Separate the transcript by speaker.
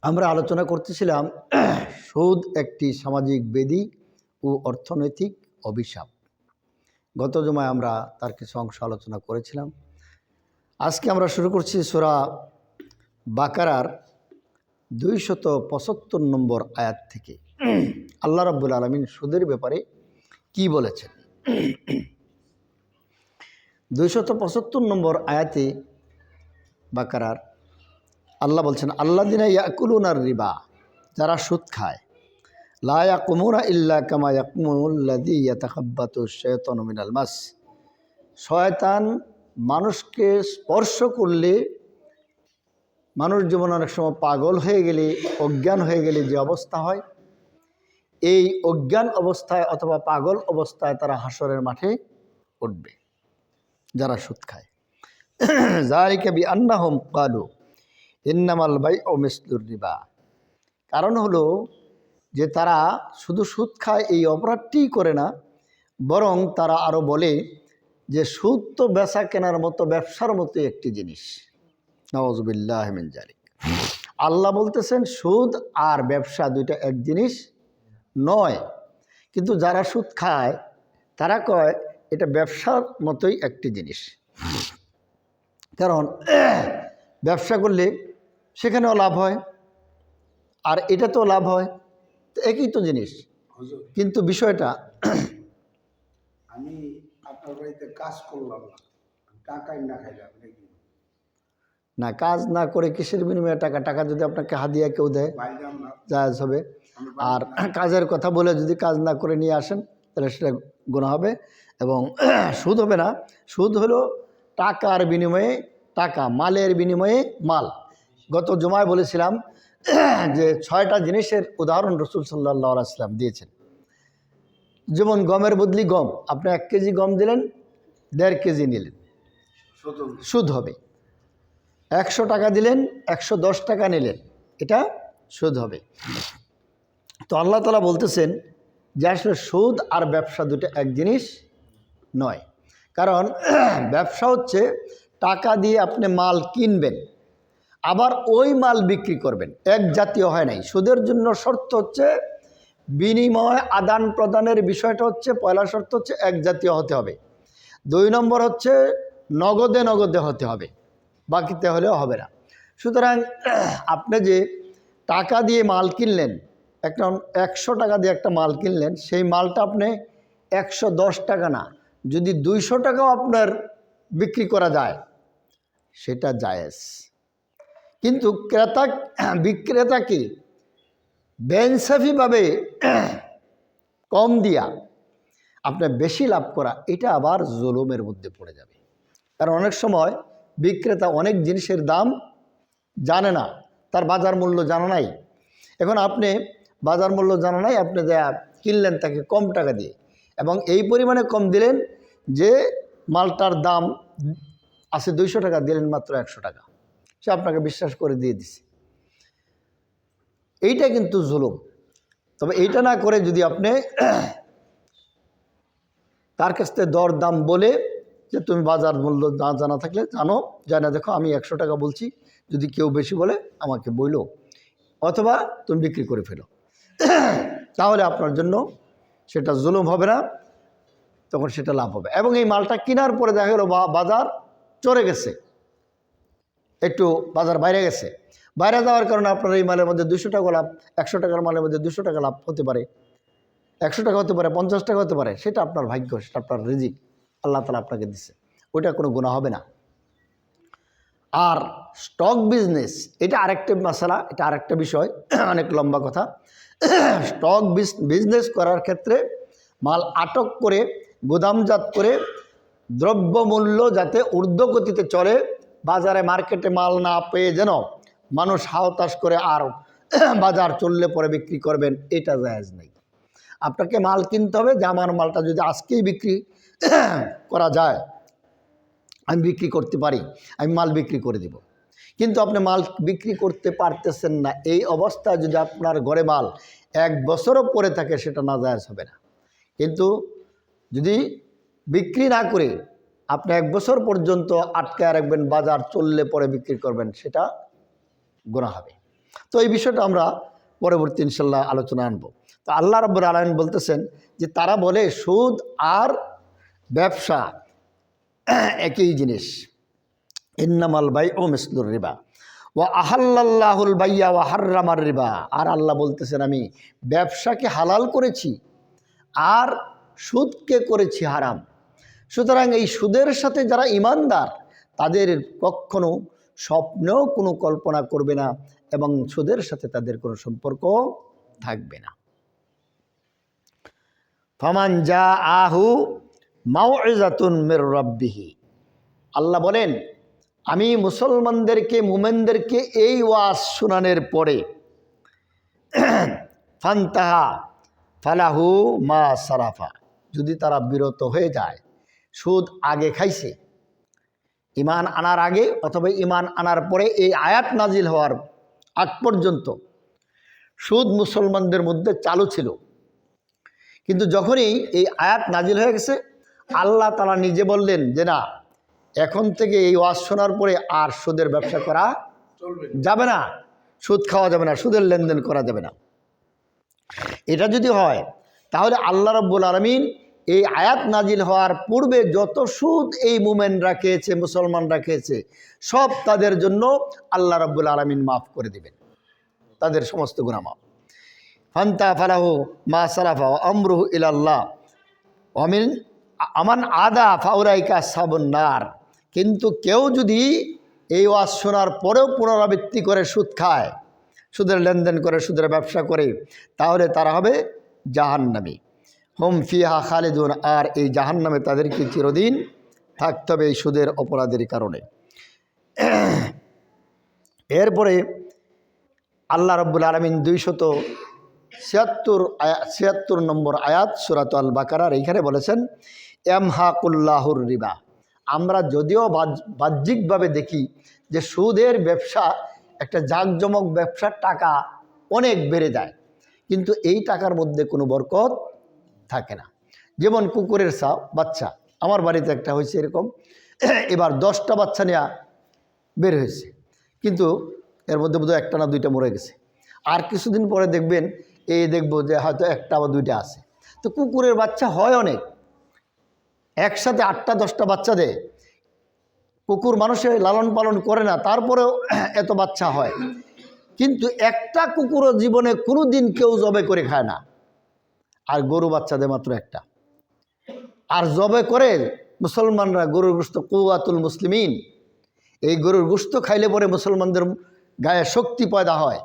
Speaker 1: আমরা আলোচনা করতেছিলাম সুদ একটি সামাজিক ব্যাধি ও অর্থনৈতিক অভিশাপ। গত জুমায় আমরা তার কিছু অংশ আলোচনা করেছিলাম। আজকে আমরা শুরু করছি সূরা বাকারার 275 নম্বর আয়াত থেকে। আল্লাহ রাব্বুল আলামিন সুদের ব্যাপারে কি বলেছেন? 275 নম্বর আয়াতে বাকারার আল্লাহ বলছেন, আল্লাযিনা ইয়াকুলুনার রিবা, যারা সুদ খায়, লা ইয়াকুমুনা ইল্লা কামা ইয়াকুমুল্লাযী ইয়াতাখাব্বাতুশ শায়তানু মিনাল মাস। শয়তান মানুষকে স্পর্শ করলে মানুষ যেমন অনেক সময় পাগল হয়ে গেলে, অজ্ঞান হয়ে গেলে যে অবস্থা হয়, এই অজ্ঞান অবস্থায় অথবা পাগল অবস্থায় তারা হাসরের মাঠে উঠবে যারা সুদ খায়। যালিকা বিআন্নাহুম ক্বালু ইন্নামাল বাইউ মিসলুর রিবা। কারণ হলো যে তারা শুধু সুদ খায় এই অপরাধটি করে না, বরং তারা আরও বলে যে সুদ তো বেচা কেনার মতো, ব্যবসার মতো একটি জিনিস। নাউযুবিল্লাহি মিন যালিক। আল্লাহ বলতেছেন সুদ আর ব্যবসা দুইটা এক জিনিস নয়, কিন্তু যারা সুদ খায় তারা কয় এটা ব্যবসার মতোই একটি জিনিস। কারণ ব্যবসা করলে সেখানেও লাভ হয় আর এটাতেও লাভ হয়, তো একই তো জিনিস। কিন্তু বিষয়টা
Speaker 2: আমি আপনার বাড়িতে কাজ করলাম না, টাকাই না খাইলাম নাকি?
Speaker 1: না, কাজ না করে কিসের বিনিময়ে টাকা? টাকা যদি আপনাকে হাদিয়া কেউ দেয় জায়েজ হবে। আর কাজের কথা বলে যদি কাজ না করে নিয়ে আসেন তাহলে সেটা গুনাহ হবে এবং সুদ হবে না। সুদ হলো টাকার বিনিময়ে টাকা, মালের বিনিময়ে মাল। গত জুমায় বলেছিলাম যে 6টা জিনিসের উদাহরণ রাসূল সাল্লাল্লাহু আলাইহি ওয়াসাল্লাম দিয়েছেন। যেমন গমের বদলি গম, আপনি 1 কেজি গম দিলেন, 1.5 কেজি নিলেন, সুদ হবে। 100 টাকা দিলেন, 110 টাকা নিলেন, এটা সুদ হবে। তো আল্লাহ তাআলা বলতেছেন যে আসলে সুদ আর ব্যবসা দুটো এক জিনিস নয়। কারণ ব্যবসা হচ্ছে টাকা দিয়ে আপনি মাল কিনবেন, আবার ওই মাল বিক্রি করবেন, এক জাতীয় হয় নাই। সুদের জন্য শর্ত হচ্ছে বিনিময় আদান প্রদানের বিষয়টা হচ্ছে, পয়লা শর্ত হচ্ছে এক জাতীয় হতে হবে। 2 নম্বর হচ্ছে নগদে নগদে হতে হবে, বাকিতে হলেও হবে না। সুতরাং আপনি যে টাকা দিয়ে মাল কিনলেন, একটা 100 টাকা দিয়ে একটা মাল কিনলেন, সেই মালটা আপনি 110 টাকা না, যদি 200 টাকাও আপনার বিক্রি করা যায় সেটা জায়েজ। কিন্তু বিক্রেতাকে বেইনসাফিভাবে কম দিয়া আপনার বেশি লাভ করা, এটা আবার জুলুমের মধ্যে পড়ে যাবে। কারণ অনেক সময় বিক্রেতা অনেক জিনিসের দাম জানে না, তার বাজার মূল্য জানা নাই। এখন আপনি বাজার মূল্য জানা নাই, আপনি যা কিনলেন তাকে কম টাকা দিয়ে, এবং এই পরিমাণে কম দিলেন যে মালটার দাম আছে 200 টাকা, দিলেন মাত্র 100 টাকা, সে আপনাকে বিশ্বাস করে দিয়ে দিছে। এইটা কিন্তু জুলুম। তবে এইটা না করে যদি আপনি তার কাছ থেকে দর দাম বলে যে তুমি বাজার মূল্য না জানা থাকলে জানো, জানা দেখো আমি 100 টাকা বলছি, যদি কেউ বেশি বলে আমাকে বইলো, অথবা তুমি বিক্রি করে ফেলো, তাহলে আপনার জন্য সেটা জুলুম হবে না, তখন সেটা লাভ হবে। এবং এই মালটা কেনার পরে দেখা গেলো বাজার চড়ে গেছে, একটু বাজার বাইরে গেছে, বাইরে যাওয়ার কারণে আপনার এই মালের মধ্যে 200 টাকা লাভ, 100 টাকার মালের মধ্যে 200 টাকা লাভ হতে পারে, 100 টাকা হতে পারে, 50 টাকা হতে পারে, সেটা আপনার ভাগ্য, সেটা আপনার রিজিক, আল্লাহ তাআলা আপনাকে দিচ্ছে, ওইটা কোনো গুনাহ হবে না। আর স্টক বিজনেস, এটা আরেকটা মাসালা, এটা আরেকটা বিষয়, অনেক লম্বা কথা। স্টক বিজনেস করার ক্ষেত্রে মাল আটক করে গোদামজাত করে দ্রব্যমূল্য যাতে ঊর্ধ্বগতিতে চলে, বাজারে মার্কেটে মাল না পেয়ে যেন মানুষ হাওতাশ করে আর বাজার চললে পরে বিক্রি করবেন, এটা জায়েজ নেই। আপনাকে মাল কিনতে হবে যে আমার মালটা যদি আজকেই বিক্রি করা যায়, আমি বিক্রি করতে পারি, আমি মাল বিক্রি করে দিব। কিন্তু আপনি মাল বিক্রি করতে পারতেছেন না, এই অবস্থায় যদি আপনার ঘরে মাল 1 বছরও পরে থাকে, সেটা না জায়েজ হবে না। কিন্তু যদি বিক্রি না করে আপনি 1 বছর পর্যন্ত আটকে রাখবেন, বাজার চললে পরে বিক্রি করবেন, সেটা গুনাহ হবে। তো এই বিষয়টা আমরা পরবর্তী ইনশাল্লাহ আলোচনা আনব। তো আল্লাহ রাব্বুল আলামিন বলতেছেন যে তারা বলে সুদ আর ব্যবসা একই জিনিস। ইন্নামাল বাইউ মিসলুর রিবা ওয়া আহাল্লাল্লাহুল বাইয়া ওয়া হাররামার রিবা। আর আল্লাহ বলতেছেন আমি ব্যবসাকে হালাল করেছি আর সুদকে করেছি হারাম। সুতরাং এই সুদের সাথে যারা ঈমানদার তাদের কখনো স্বপ্নেও কোনো কল্পনা করবে না এবং সুদের সাথে তাদের কোনো সম্পর্ক থাকবে না। ফামান জাআহু মাউইযাতুন মির রাব্বিহি, আল্লাহ বলেন আমি মুসলমানদেরকে মুমিনদেরকে এই ওয়াজ শোনানোর পরে ফান্তাহা ফালাহু মা সারাফা, যদি তারা বিরত হয়ে যায়, সুদ আগে খাইছে ঈমান আনার আগে অথবা ঈমান আনার পরে এই আয়াত নাজিল হওয়ার আগ পর্যন্ত সুদ মুসলমানদের মধ্যে চালু ছিল, কিন্তু যখনই এই আয়াত নাজিল হয়ে গেছে আল্লাহ তাআলা নিজে বললেন যে না, এখন থেকে এই ওয়াজ শোনার পরে আর সুদের ব্যবসা করা যাবে না, সুদ খাওয়া যাবে না, সুদের লেনদেন করা যাবে না। এটা যদি হয় তাহলে আল্লাহ রাব্বুল আলামিন এই আয়াত নাজিল হওয়ার পূর্বে যত সুদ এই মুমিনরা খেয়েছে, মুসলমানরা খেয়েছে, সব তাদের জন্য আল্লাহ রাব্বুল আলামিন মাফ করে দিবেন, তাদের সমস্ত গুনাহ মাফ। ফান্তা ফালাহু মা সারাফা ওয়া আমরুহু ইলাল্লাহ ওয়ামিন আমান আদা ফাউরাইকা আসহাবুন নার। কিন্তু কেউ যদি এই ওয়াজ শোনার পরেও পুনরাবৃত্তি করে সুদ খায়, সুদের লেনদেন করে, সুদের ব্যবসা করে, তাহলে তারা হবে জাহান্নামী। হুম ফিহা খালিদুন, আর এই জাহান্নামে তাদেরকে চিরদিন থাকতে হবে এই সুদের অপরাধের কারণে। এরপরে আল্লাহ রাব্বুল আলামিন 276 নম্বর আয়াত সূরাত আল বাকারার এইখানে বলেছেন ইয়ামহাকুল্লাহুর রিবা। আমরা যদিও বাহ্যিকভাবে দেখি যে সুদের ব্যবসা একটা জাঁকজমক ব্যবসার, টাকা অনেক বেড়ে যায়, কিন্তু এই টাকার মধ্যে কোনো বরকত থাকে না। যেমন কুকুরের বাচ্চা, আমার বাড়িতে একটা হয়েছে এরকম, এবার 10টা বাচ্চা নেওয়া বের হয়েছে, কিন্তু এর মধ্যে বোধহয় একটা না দুইটা মরে গেছে। আর কিছুদিন পরে দেখবো যে হয়তো একটা বা দুইটা আছে। তো কুকুরের বাচ্চা হয় অনেক, একসাথে 8টা 10টা বাচ্চা দেয়। কুকুর মানুষের লালন পালন করে না, তারপরেও এত বাচ্চা হয়। কিন্তু একটা কুকুরও জীবনে কোনো দিন কেউ জবে করে খায় না, আর গরু বাচ্চা দেয় মাত্র একটা। আর জবে করে মুসলমানরা গরুর গোশত, কুওয়াতুল মুসলিমিন, এই গরুর গোশত খাইলে পরে মুসলমানদের গায়ে শক্তি পয়দা হয়।